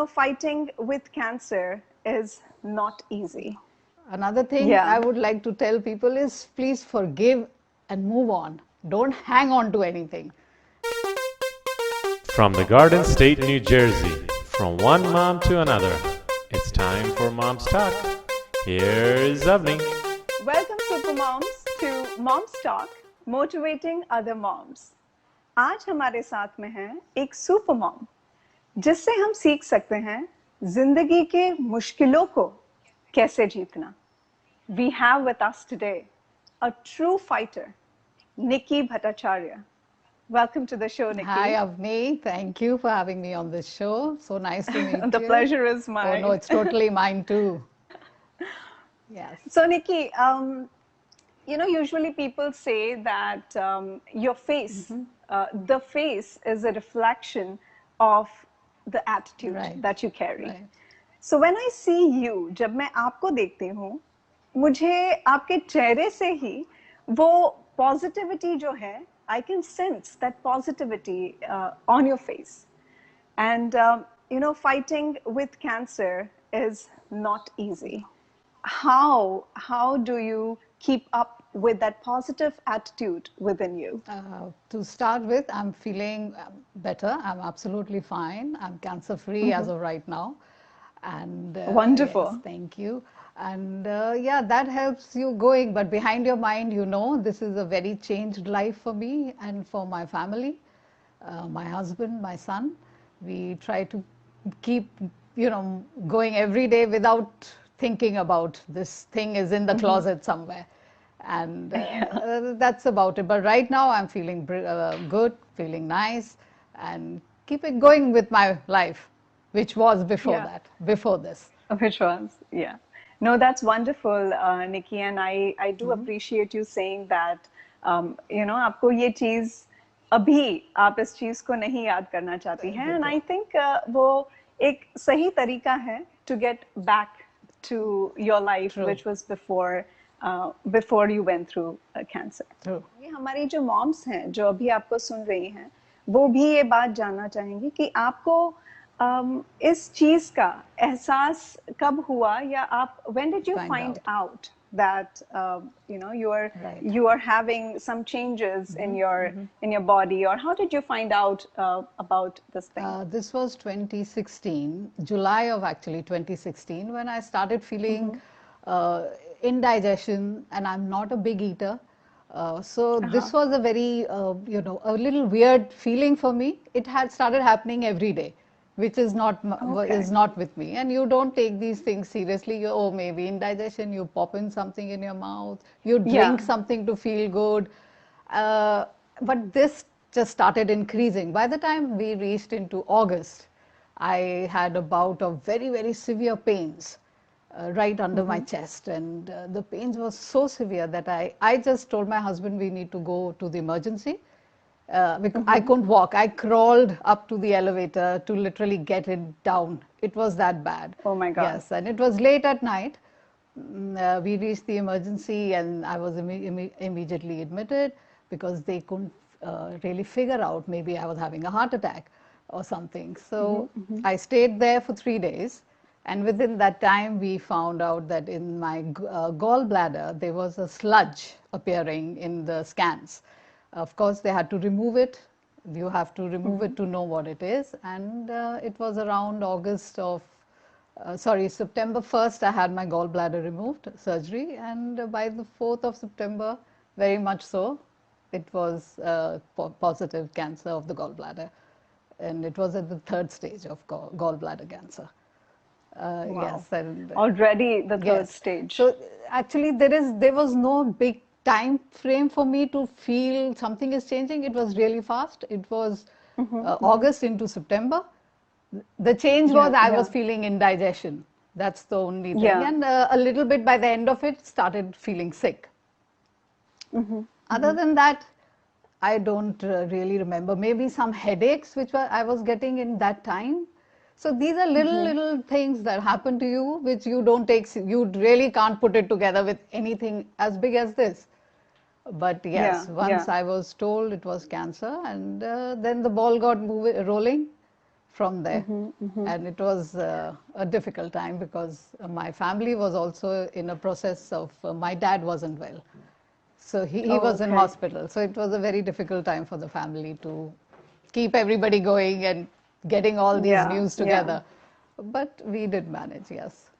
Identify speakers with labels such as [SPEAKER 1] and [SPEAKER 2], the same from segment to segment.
[SPEAKER 1] fighting with cancer is not easy.
[SPEAKER 2] Another thing
[SPEAKER 1] Yeah.
[SPEAKER 2] I would like to tell people is please forgive and move on. Don't hang on to anything.
[SPEAKER 3] From the Garden State, New Jersey, from one mom to another, it's time for Mom's Talk. Here's Avani.
[SPEAKER 1] Welcome Supermoms to Mom's Talk, motivating other moms. आज हमारे साथ में है एक super mom जिससे हम सीख सकते हैं जिंदगी के मुश्किलों को कैसे जीतना. We have with us today a true fighter, Nikki Bhattacharya. Welcome to the show, Nikki.
[SPEAKER 2] Hi, Avani. Thank you for having me on this show. So nice to meet you.
[SPEAKER 1] The pleasure is mine.
[SPEAKER 2] Oh, no, it's totally mine too. Yes.
[SPEAKER 1] So, Nikki, usually people say that your face, the face is a reflection of the attitude that you carry.
[SPEAKER 2] Right.
[SPEAKER 1] So when I see you, जब मैं आपको देखती हूँ, मुझे आपके चेहरे से ही वो positivity जो है, I can sense that positivity on your face. And fighting with cancer is not easy. How do you keep up with that positive attitude within you?
[SPEAKER 2] To start with, I'm feeling better. I'm absolutely fine. I'm cancer free as of right now. And
[SPEAKER 1] wonderful.
[SPEAKER 2] Yes, thank you. And that helps you going. But behind your mind, this is a very changed life for me and for my family, my husband, my son. We try to keep, going every day without thinking about this thing is in the closet somewhere. And that's about it. But right now I'm feeling good, feeling nice, and keeping going with my life, which was before before this.
[SPEAKER 1] Which was, yeah. No, that's wonderful, Nikki, and I do appreciate you saying that, आपको ये चीज़ अभी आप इस चीज़ को नहीं याद करना चाहती हैं, and I think वो एक सही तरीका है to get back to your life, which was before you went through cancer. ये हमारी जो moms हैं, जो अभी आपको सुन रही हैं, वो भी ये बात जानना चाहेंगी कि आपको इस चीज का एहसास कब हुआ, या आप when did you find out that you are having some changes in your body, or how did you find out about this thing?
[SPEAKER 2] This was 2016, July of actually 2016, when I started feeling indigestion, and I'm not a big eater. So this was a very, a little weird feeling for me. It had started happening every day, which is not with me. And you don't take these things seriously. Maybe indigestion, you pop in something in your mouth, you drink something to feel good. But this just started increasing. By the time we reached into August, I had a bout of very, very severe pains right under my chest. And the pains were so severe that I just told my husband we need to go to the emergency. Because I couldn't walk. I crawled up to the elevator to literally get it down. It was that bad.
[SPEAKER 1] Oh my God.
[SPEAKER 2] Yes, and it was late at night. We reached the emergency and I was immediately admitted because they couldn't really figure out maybe I was having a heart attack or something. So I stayed there for 3 days. And within that time, we found out that in my gallbladder, there was a sludge appearing in the scans. Of course, they had to remove it. You have to remove it to know what it is. And it was around September 1st, I had my gallbladder removed, surgery. And by the 4th of September, very much so, it was positive cancer of the gallbladder. And it was at the 3rd stage of gallbladder cancer.
[SPEAKER 1] Wow.
[SPEAKER 2] Yes, and
[SPEAKER 1] already the 3rd stage.
[SPEAKER 2] So actually, there was no big time frame for me to feel something is changing. It was really fast. It was August into September. The change was I was feeling indigestion. That's the only thing. And a little bit by the end of it, started feeling sick. Other than that, I don't really remember. Maybe some headaches which I was getting in that time. So these are little things that happen to you which you don't take, you really can't put it together with anything as big as this. But yes, once I was told it was cancer, and then the ball got rolling, from there. And it was a difficult time because my family was also in a process of, my dad wasn't well. So he
[SPEAKER 1] Oh,
[SPEAKER 2] was in
[SPEAKER 1] okay.
[SPEAKER 2] hospital. So it was a very difficult time for the family to keep everybody going and getting all these
[SPEAKER 1] Yeah,
[SPEAKER 2] news
[SPEAKER 1] yeah.
[SPEAKER 2] together. But we did manage, yes.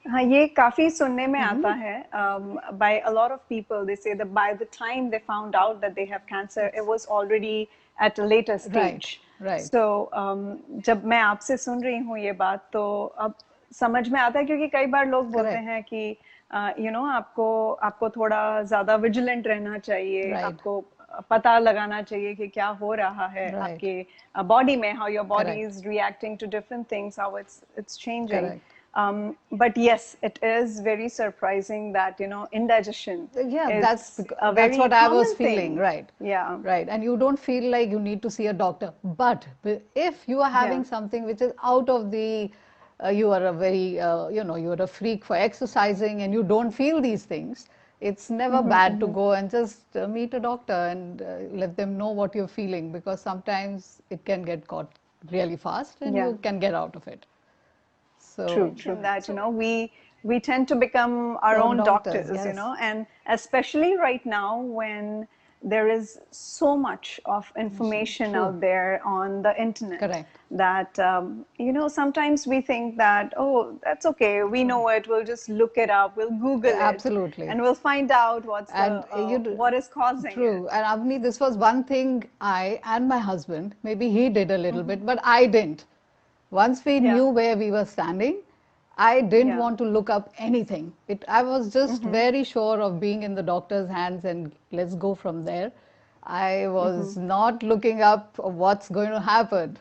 [SPEAKER 1] हाँ, ये काफी सुनने में आता है. By a lot of people, they say that by the time they found out that they have cancer, it was already at a later stage.
[SPEAKER 2] Right.
[SPEAKER 1] So जब मैं आपसे सुन रही हूँ ये बात, तो अब समझ में आता है, क्योंकि कई बार लोग बोलते
[SPEAKER 2] Correct.
[SPEAKER 1] हैं कि आपको थोड़ा ज्यादा विजिलेंट रहना चाहिए,
[SPEAKER 2] Right.
[SPEAKER 1] आपको पता लगाना चाहिए कि क्या हो रहा है
[SPEAKER 2] Right.
[SPEAKER 1] आपके बॉडी में, how your body
[SPEAKER 2] Correct.
[SPEAKER 1] is reacting to different things, how it's changing.
[SPEAKER 2] Correct.
[SPEAKER 1] But yes, it is very surprising that, indigestion
[SPEAKER 2] Yeah,
[SPEAKER 1] is
[SPEAKER 2] that's
[SPEAKER 1] a very
[SPEAKER 2] that's what I was
[SPEAKER 1] common
[SPEAKER 2] feeling,
[SPEAKER 1] thing.
[SPEAKER 2] right?
[SPEAKER 1] Yeah.
[SPEAKER 2] Right, and you don't feel like you need to see a doctor. But if you are having
[SPEAKER 1] Yeah.
[SPEAKER 2] something which is out of the, you are a very, you are a freak for exercising and you don't feel these things, it's never bad to go and just meet a doctor and let them know what you're feeling, because sometimes it can get caught really fast and
[SPEAKER 1] Yeah.
[SPEAKER 2] you can get out of it. So,
[SPEAKER 1] True. That, we tend to become our own
[SPEAKER 2] doctors,
[SPEAKER 1] doctors,
[SPEAKER 2] yes.
[SPEAKER 1] and especially right now when there is so much of information
[SPEAKER 2] True.
[SPEAKER 1] out there on the internet.
[SPEAKER 2] Correct.
[SPEAKER 1] That, sometimes we think that, oh, that's okay, we know it, we'll just look it up, we'll Google it.
[SPEAKER 2] Absolutely.
[SPEAKER 1] And we'll find out
[SPEAKER 2] And
[SPEAKER 1] what is causing
[SPEAKER 2] true.
[SPEAKER 1] it.
[SPEAKER 2] And Avani, this was one thing I and my husband, maybe he did a little bit, but I didn't. Once we
[SPEAKER 1] Yeah.
[SPEAKER 2] knew where we were standing, I didn't
[SPEAKER 1] Yeah.
[SPEAKER 2] want to look up anything. I was just very sure of being in the doctor's hands and let's go from there. I was not looking up what's going to happen,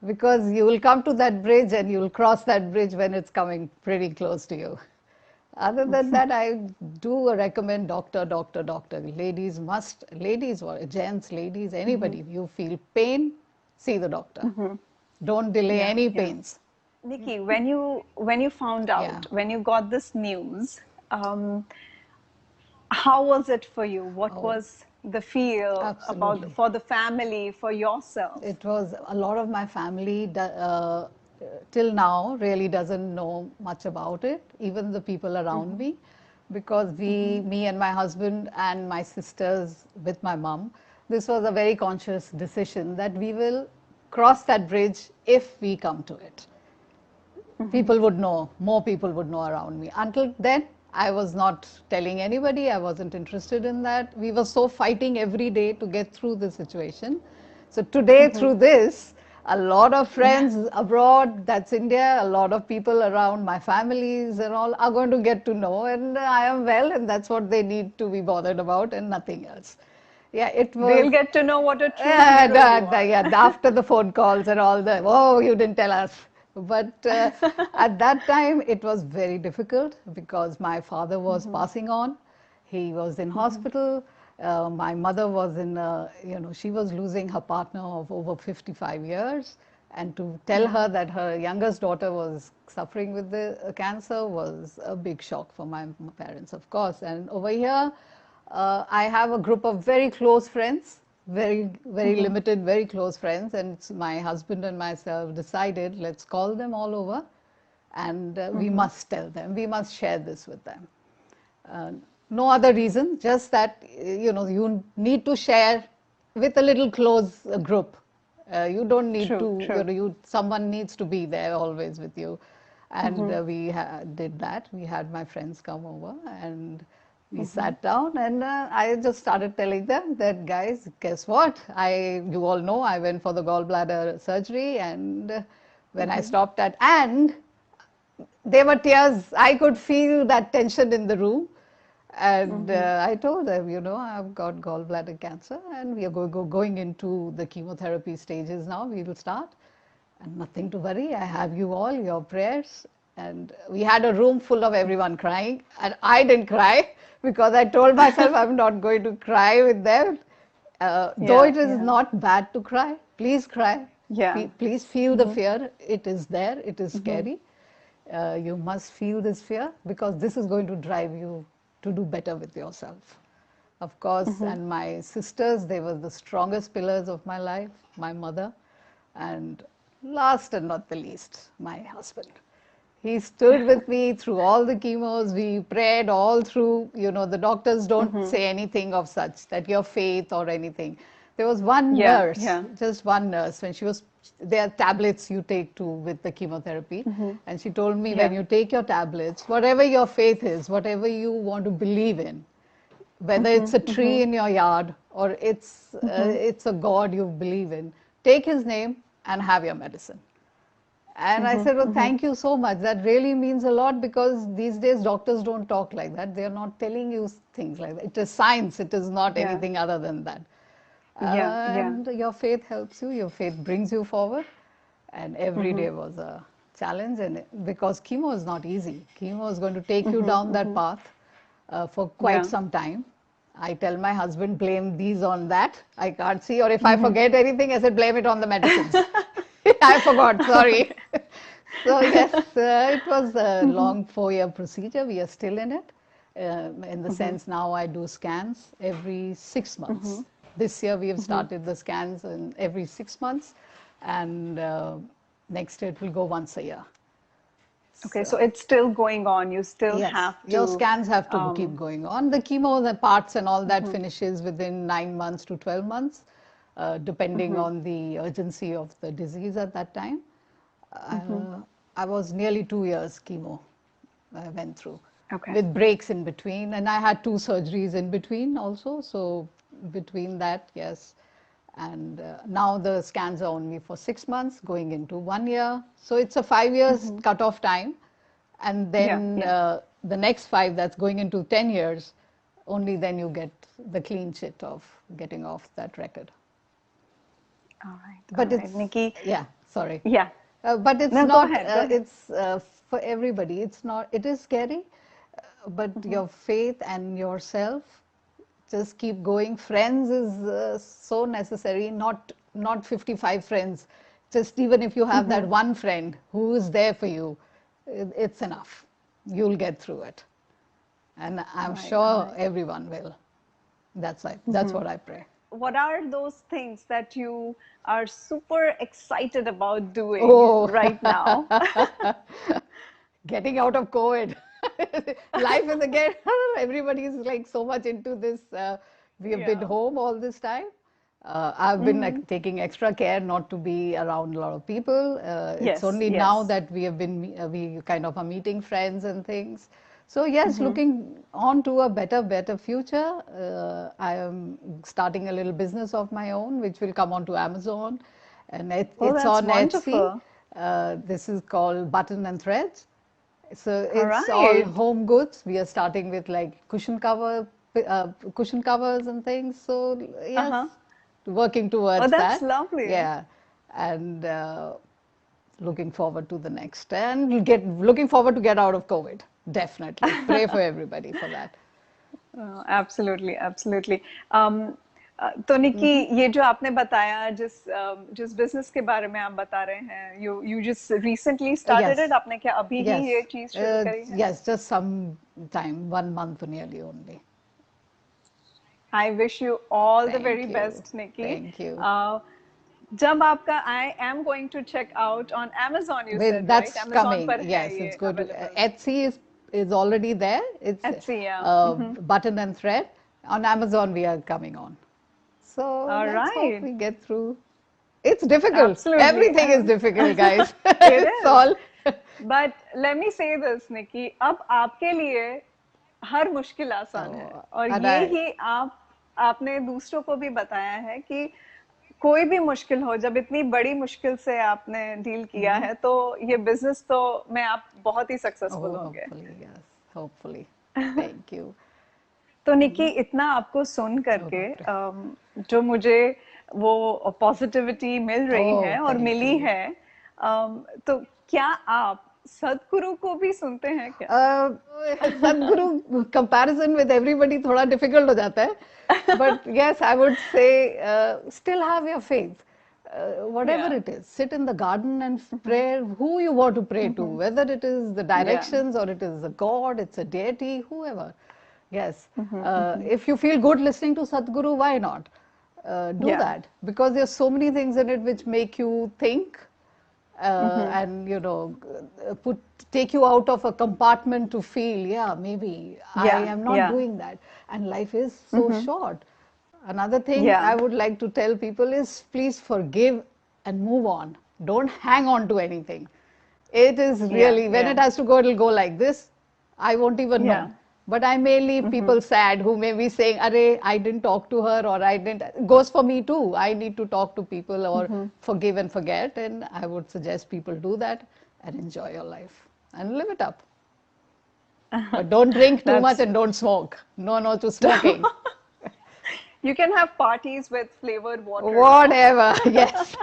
[SPEAKER 2] because you will come to that bridge and you will cross that bridge when it's coming pretty close to you. Other than that, I do recommend doctor. Ladies or gents, ladies, anybody, you feel pain, see the doctor. Don't delay any
[SPEAKER 1] Yeah.
[SPEAKER 2] pains.
[SPEAKER 1] Nikki, when you found out,
[SPEAKER 2] Yeah.
[SPEAKER 1] when you got this news, how was it for you? What was the feel
[SPEAKER 2] Absolutely.
[SPEAKER 1] for the family, for yourself?
[SPEAKER 2] It was a lot of my family till now really doesn't know much about it, even the people around me, because me and my husband and my sisters with my mom, this was a very conscious decision that we will cross that bridge if we come to it. People would know, more people would know around me. Until then, I was not telling anybody, I wasn't interested in that. We were so fighting every day to get through the situation. So today, through this, a lot of friends abroad, that's India, a lot of people around my families and all are going to get to know, and I am well, and that's what they need to be bothered about and nothing else. Yeah, it was.
[SPEAKER 1] They'll get to know what a true hero you are.
[SPEAKER 2] Yeah, after the phone calls and all the, oh, you didn't tell us. But at that time, it was very difficult because my father was passing on. He was in hospital. My mother was she was losing her partner of over 55 years. And to tell her that her youngest daughter was suffering with the cancer was a big shock for my parents, of course. And over here, I have a group of very close friends, very limited, very close friends, and my husband and myself decided, let's call them all over, and we must tell them, we must share this with them. No other reason, just that you need to share with a little close group. You don't need
[SPEAKER 1] True.
[SPEAKER 2] someone needs to be there always with you. And we did that. We had my friends come over and we sat down, and I just started telling them that, guys, guess what? You all know I went for the gallbladder surgery, and when I stopped and there were tears. I could feel that tension in the room. And I told them, I've got gallbladder cancer and we are going into the chemotherapy stages now. We will start. And nothing to worry. I have you all, your prayers. And we had a room full of everyone crying. And I didn't cry because I told myself I'm not going to cry with them. Though it is not bad to cry, please cry.
[SPEAKER 1] Yeah.
[SPEAKER 2] Please feel the fear. It is there. It is scary. You must feel this fear because this is going to drive you to do better with yourself. Of course, and my sisters, they were the strongest pillars of my life. My mother, And last and not the least, my husband. He stood with me through all the chemos. We prayed all through. You know, the doctors don't say anything of such, that your faith or anything. There was one
[SPEAKER 1] Yeah,
[SPEAKER 2] nurse,
[SPEAKER 1] yeah.
[SPEAKER 2] just one nurse, when she was, there are tablets you take too with the chemotherapy. And she told me, when
[SPEAKER 1] Yeah.
[SPEAKER 2] you take your tablets, whatever your faith is, whatever you want to believe in, whether it's a tree in your yard or it's a God you believe in, take his name and have your medicine. And I said, well, thank you so much. That really means a lot, because these days doctors don't talk like that. They're not telling you things like that. It is science. It is not
[SPEAKER 1] Yeah.
[SPEAKER 2] anything other than that.
[SPEAKER 1] Yeah, yeah.
[SPEAKER 2] And your faith helps you. Your faith brings you forward. And every day was a challenge. And because chemo is not easy. Chemo is going to take you down that path for quite
[SPEAKER 1] Yeah.
[SPEAKER 2] some time. I tell my husband, blame these on that. I can't see. Or if I forget anything, I said, blame it on the medicines. I forgot, sorry. So yes, it was a long 4-year procedure. We are still in it. In the sense now I do scans every 6 months. This year we have started the scans in every 6 months, and next year it will go once a year.
[SPEAKER 1] Okay, so it's still going on. You still
[SPEAKER 2] Yes,
[SPEAKER 1] have to.
[SPEAKER 2] your scans have to keep going on. The chemo, the parts and all that finishes within 9 months to 12 months, depending on the urgency of the disease at that time. I was nearly 2 years chemo I went through,
[SPEAKER 1] Okay.
[SPEAKER 2] with breaks in between, and I had 2 surgeries in between also. So between that, yes. And now the scans are only for 6 months, going into 1 year. So it's a 5 years cut-off time. And then the next 5 that's going into 10 years, only then you get the clean sheet of getting off that record.
[SPEAKER 1] All right.
[SPEAKER 2] But
[SPEAKER 1] all right.
[SPEAKER 2] it's,
[SPEAKER 1] Nikki.
[SPEAKER 2] yeah, sorry.
[SPEAKER 1] Yeah.
[SPEAKER 2] But it's
[SPEAKER 1] No, go
[SPEAKER 2] not,
[SPEAKER 1] ahead, go ahead.
[SPEAKER 2] it's for everybody. It's not, it is scary, but your faith and yourself, just keep going. Friends is so necessary, not 55 friends. Just even if you have that one friend who is there for you, it's enough. You'll get through it. And I'm sure everyone will. That's what I pray.
[SPEAKER 1] What are those things that you are super excited about doing
[SPEAKER 2] Oh.
[SPEAKER 1] right now?
[SPEAKER 2] Getting out of COVID. Life is again, everybody is like so much into this. We have been
[SPEAKER 1] Yeah.
[SPEAKER 2] home all this time. I've been like, taking extra care not to be around a lot of people. It's
[SPEAKER 1] Yes,
[SPEAKER 2] only now
[SPEAKER 1] yes.
[SPEAKER 2] that we have been, we kind of are meeting friends and things. So yes, looking on to a better future. I am starting a little business of my own, which will come onto Amazon, and
[SPEAKER 1] Oh,
[SPEAKER 2] it's
[SPEAKER 1] that's
[SPEAKER 2] on Etsy.
[SPEAKER 1] wonderful.
[SPEAKER 2] This is called Button and Threads. So
[SPEAKER 1] All
[SPEAKER 2] it's all
[SPEAKER 1] right.
[SPEAKER 2] home goods. We are starting with like cushion covers and things. So yes, working
[SPEAKER 1] Oh,
[SPEAKER 2] towards
[SPEAKER 1] that's
[SPEAKER 2] that.
[SPEAKER 1] lovely.
[SPEAKER 2] Yeah, and looking forward to the next, and looking forward to get out of COVID. Definitely, pray for everybody for that.
[SPEAKER 1] Absolutely absolutely तो निकी ये जो आपने बताया जिस business के बारे में आप बता रहे हैं you just recently started it
[SPEAKER 2] Yes,
[SPEAKER 1] आपने क्या अभी ही
[SPEAKER 2] yes,
[SPEAKER 1] ये चीज शुरू करी है
[SPEAKER 2] yes. Just some time, 1 month nearly only.
[SPEAKER 1] I wish you all the very
[SPEAKER 2] Thank you,
[SPEAKER 1] best Nikki
[SPEAKER 2] thank you.
[SPEAKER 1] जब आपका I am going to check out on Amazon you said right
[SPEAKER 2] That's
[SPEAKER 1] Amazon
[SPEAKER 2] coming.
[SPEAKER 1] पर है
[SPEAKER 2] Yes,
[SPEAKER 1] ये
[SPEAKER 2] it's good.
[SPEAKER 1] Available
[SPEAKER 2] Etsy is already there. It's
[SPEAKER 1] Etsy, yeah.
[SPEAKER 2] Button and Thread. On Amazon, we are coming on. So
[SPEAKER 1] All
[SPEAKER 2] let's hope
[SPEAKER 1] right.
[SPEAKER 2] we get through. It's difficult.
[SPEAKER 1] Absolutely.
[SPEAKER 2] Everything is difficult, guys.
[SPEAKER 1] It
[SPEAKER 2] It's
[SPEAKER 1] is.
[SPEAKER 2] all.
[SPEAKER 1] But let me say this, Nikki, अब आपके लिए हर मुश्किल आसान है और
[SPEAKER 2] and
[SPEAKER 1] ये
[SPEAKER 2] I-
[SPEAKER 1] ही आपने दूसरों को भी बताया है कि कोई भी मुश्किल हो जब इतनी बड़ी मुश्किल से आपने डील किया है तो ये बिजनेस तो में आप बहुत ही सक्सेसफुल होंगे
[SPEAKER 2] Hopefully, yes. Hopefully. Thank you.
[SPEAKER 1] तो निकी इतना आपको सुन करके जो मुझे वो पॉजिटिविटी मिल रही
[SPEAKER 2] Oh,
[SPEAKER 1] है और
[SPEAKER 2] thank
[SPEAKER 1] मिली
[SPEAKER 2] you.
[SPEAKER 1] है तो क्या आप सदगुरु को भी सुनते हैं क्या
[SPEAKER 2] Sadhguru comparison with everybody थोड़ा difficult हो जाता है. But yes, I would say still have your faith. Whatever
[SPEAKER 1] Yeah.
[SPEAKER 2] it is, sit in the garden and pray who you want to pray to, whether it is the directions or it is a God, it's a deity, whoever. Yes. If you feel good listening to Sadhguru, why not? do that, because there's so many things in it which make you think, and take you out of a compartment to feel, yeah, maybe I am not doing that, and life is so short. Another thing I would like to tell people is, please forgive and move on. Don't hang on to anything. It is really, when it has to go, it'll go like this. I won't even know. But I may leave people sad who may be saying, Arey, I didn't talk to her, or I didn't. It goes for me too. I need to talk to people, or forgive and forget. And I would suggest people do that and enjoy your life and live it up. But don't drink too much and don't smoke. No to smoking.
[SPEAKER 1] You can have parties with flavored water.
[SPEAKER 2] Whatever, yes.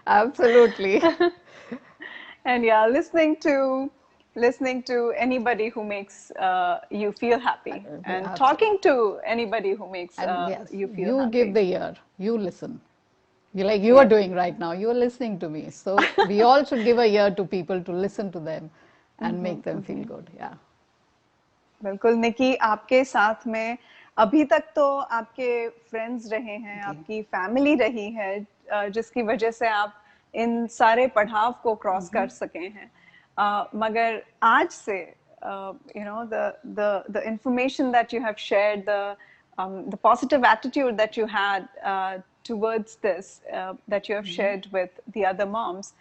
[SPEAKER 2] Absolutely.
[SPEAKER 1] And yeah, listening to anybody who makes you feel happy, and talking to anybody who makes you feel happy.
[SPEAKER 2] Give the ear, you listen. You are doing right now, you are listening to me. So we all should give a ear to people, to listen to them and make them feel good. Yeah.
[SPEAKER 1] बिल्कुल निकी, आपके साथ में अभी तक तो आपके friends रहे हैं, आपकी फैमिली रही है, जिसकी वजह से आप इन सारे पड़ाव को क्रॉस कर सके हैं. मगर आज से the information that you have shared, the positive attitude that you had towards this, that you have shared with the other moms,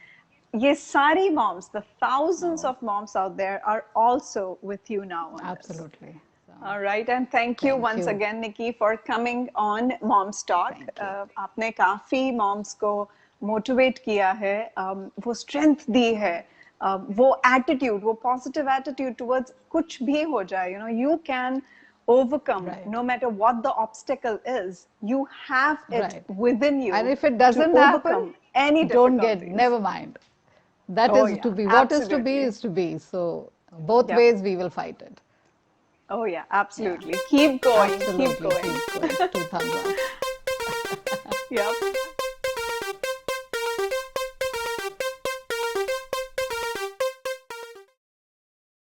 [SPEAKER 1] ye sari moms, the thousands of moms out there, are also with you now.
[SPEAKER 2] Absolutely.
[SPEAKER 1] All right, and thank you once again, Nikki, for coming on Mom's Talk. आपने काफी moms को motivate किया है, वो strength दी है, वो attitude, वो positive attitude towards कुछ भी हो जाए, you can overcome no matter what the obstacle is. You have it within you.
[SPEAKER 2] And if it doesn't happen, never mind. That is to be. What is to be is to be. So both ways we will fight it.
[SPEAKER 1] Oh yeah, absolutely. Keep going.
[SPEAKER 2] Absolutely. Keep going. 2 thumbs up.
[SPEAKER 1] Yep.